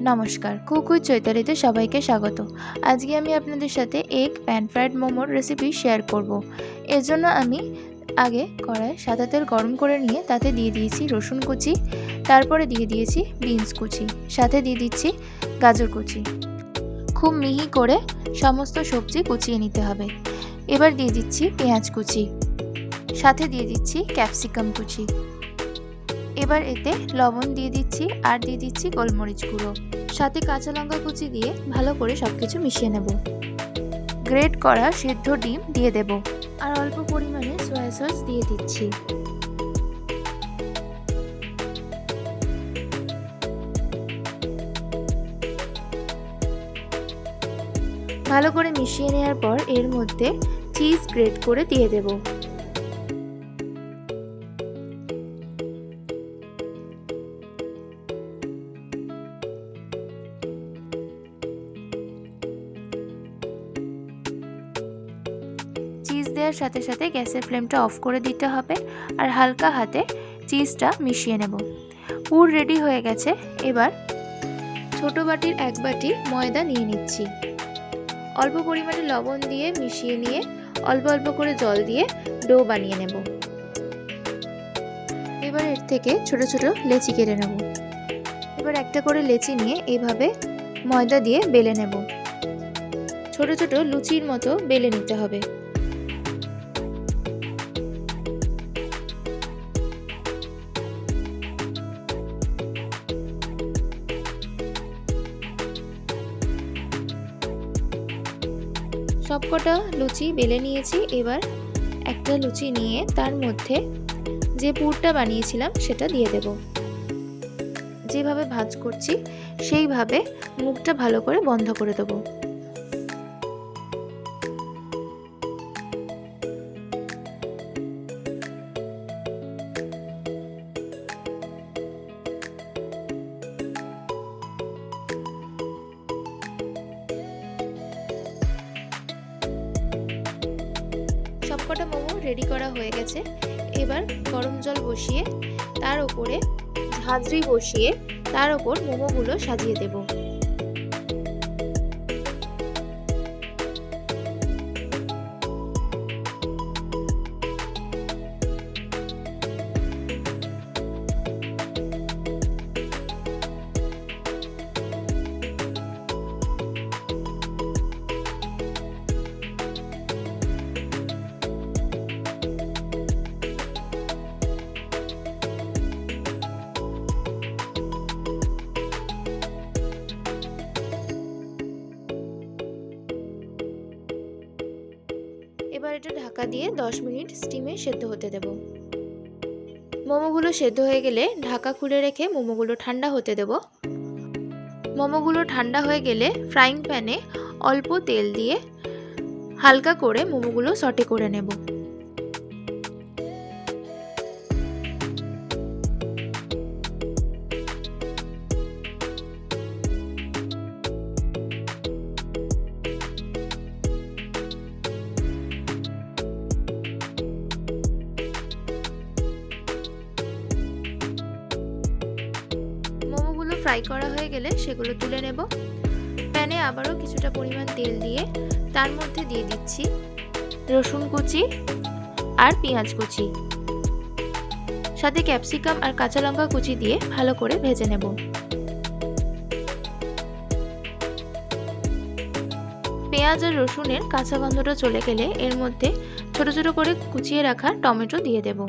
নমস্কার, cook with চৈতালিতে সবাইকে স্বাগত। আজকে আমি আপনাদের সাথে এগ প্যান ফ্রাইড মোমোর রেসিপি শেয়ার করব। এর জন্য আমি আগে কড়ায় সাদা তেল গরম করে নিয়ে তাতে দিয়ে দিয়েছি রসুন কুচি, তারপরে দিয়ে দিয়েছি বিনস কুচি, সাথে দিয়ে দিচ্ছি গাজর কুচি। খুব মিহি করে সমস্ত সবজি কুচিয়ে নিতে হবে। এবার দিয়ে দিচ্ছি পেঁয়াজ কুচি, সাথে দিয়ে দিচ্ছি ক্যাপসিকাম কুচি। এবার এতে লবণ দিয়ে দিচ্ছি আর দিয়ে দিচ্ছি গোলমরিচ গুঁড়ো, সাথে কাঁচা লঙ্কা কুচি দিয়ে ভালো করে সবকিছু মিশিয়ে নেব। গ্রেট করা সিদ্ধ ডিম দিয়ে দেব আর অল্প পরিমাণে সয়া সস দিয়ে দিচ্ছি। ভালো করে মিশিয়ে নেওয়ার পর এর মধ্যে চিজ গ্রেট করে দিয়ে দেব। চিজ দেওয়ার সাথে সাথে গ্যাসের ফ্লেমটা অফ করে দিতে হবে আর হালকা হাতে চিজটা মিশিয়ে নেব। পুর রেডি হয়ে গেছে। এবার ছোট বাটির এক বাটি ময়দা নিয়ে নিচ্ছি। অল্প পরিমাণে লবণ দিয়ে মিশিয়ে নিয়ে অল্প অল্প করে জল দিয়ে ডো বানিয়ে নেব। এবার এর থেকে ছোট ছোট লেচি কেটে নেব। এবার একটা করে লেচি নিয়ে এইভাবে ময়দা দিয়ে বেলে নেব। ছোট ছোট লুচির মতো বেলে নিতে হবে। সবকটা লুচি বেলে নিয়েছি। এবার একটা লুচি নিয়ে তার মধ্যে যে পুরটা বানিয়েছিলাম সেটা দিয়ে দেব। যেভাবে ভাঁজ করছি সেইভাবে মুখটা ভালো করে বন্ধ করে দেব। সবকটা মোমো রেডি করা হয়ে গেছে। এবার গরম জল বসিয়ে তার উপরে ঝাঁঝরি বসিয়ে তার উপর মোমোগুলো সাজিয়ে দেব। এবার এটা ঢাকা দিয়ে 10 মিনিট স্টিমে সেদ্ধ হতে দেব। মোমোগুলো সেদ্ধ হয়ে গেলে ঢাকা খুলে রেখে মোমোগুলো ঠান্ডা হতে দেব। মোমোগুলো ঠান্ডা হয়ে গেলে ফ্রাইং প্যানে অল্প তেল দিয়ে হালকা করে মোমোগুলো সটে করে নেব। মোমোগুলো ফ্রাই করা হয়ে গেলে সেগুলো তুলে নেব। প্যানে আবারও কিছুটা পরিমাণ তেল দিয়ে তার মধ্যে দিয়ে দিচ্ছি রসুন কুচি আর পেঁয়াজ কুচি, সাথে ক্যাপসিকাম আর কাঁচা লঙ্কা কুচি দিয়ে ভালো করে ভেজে নেব। পেঁয়াজ আর রসুনের কাঁচা গন্ধটা চলে গেলে এর মধ্যে ছোট ছোট করে কুচিয়ে রাখা টমেটো দিয়ে দেব।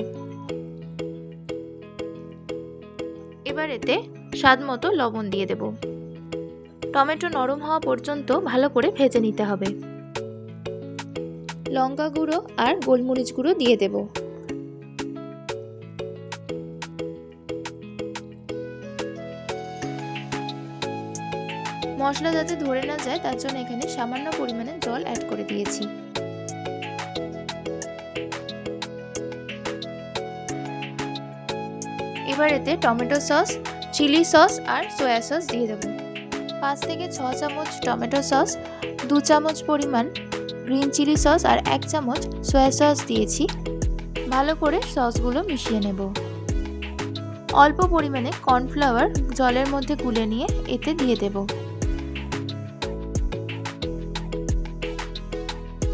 এবার এতে স্বাদ মতো লবণ দিয়ে দেব। টমেটো নরম হওয়া পর্যন্ত ভালো করে ভেজে নিতে হবে। লঙ্কা গুঁড়ো আর গোলমরিচ গুঁড়ো দিয়ে দেব। মশলা যাতে ধরে না যায় তার জন্য এখানে সামান্য পরিমাণে জল অ্যাড করে দিয়েছি। এবার এতে টমেটো সস, চিলি সস আর সয়া সস দিয়ে দেব। 5 থেকে 6 চামচ টমেটো সস, 2 চামচ পরিমাণ গ্রিন চিলি সস আর 1 চামচ সয়া সস দিয়েছি। ভালো করে সসগুলো মিশিয়ে নেব। অল্প পরিমাণে কর্নফ্লাওয়ার জলের মধ্যে গুলে নিয়ে এতে দিয়ে দেব।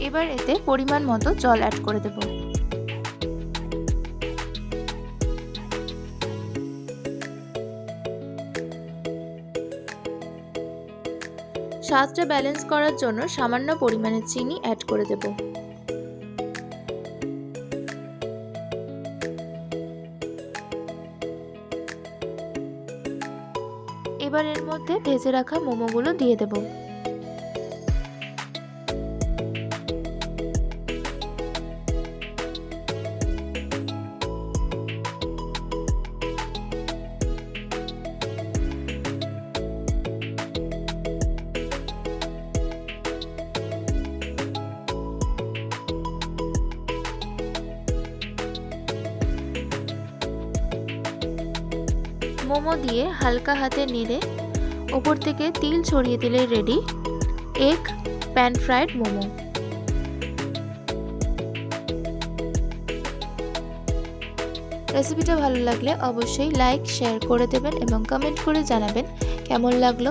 এবার এতে পরিমাণ মতো জল অ্যাড করে দেব। স্বাদটা ব্যালেন্স করার জন্য সামান্য পরিমাণে চিনি অ্যাড করে দেব। এবার এর মধ্যে ভেজে রাখা মোমোগুলো দিয়ে দেব। মোমো দিয়ে হালকা হাতে নেড়ে ওপর থেকে তিল ছড়িয়ে দিলে ready egg pan fried momo. রেসিপিটা ভালো লাগলে অবশ্যই লাইক শেয়ার করে দেবেন এবং কমেন্ট করে জানাবেন কেমন লাগলো।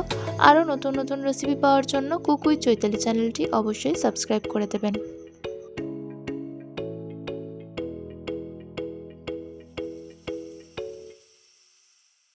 আরও নতুন নতুন রেসিপি পাওয়ার জন্য কুক উইথ চৈতালি চ্যানেলটি অবশ্যই সাবস্ক্রাইব করে দেবেন।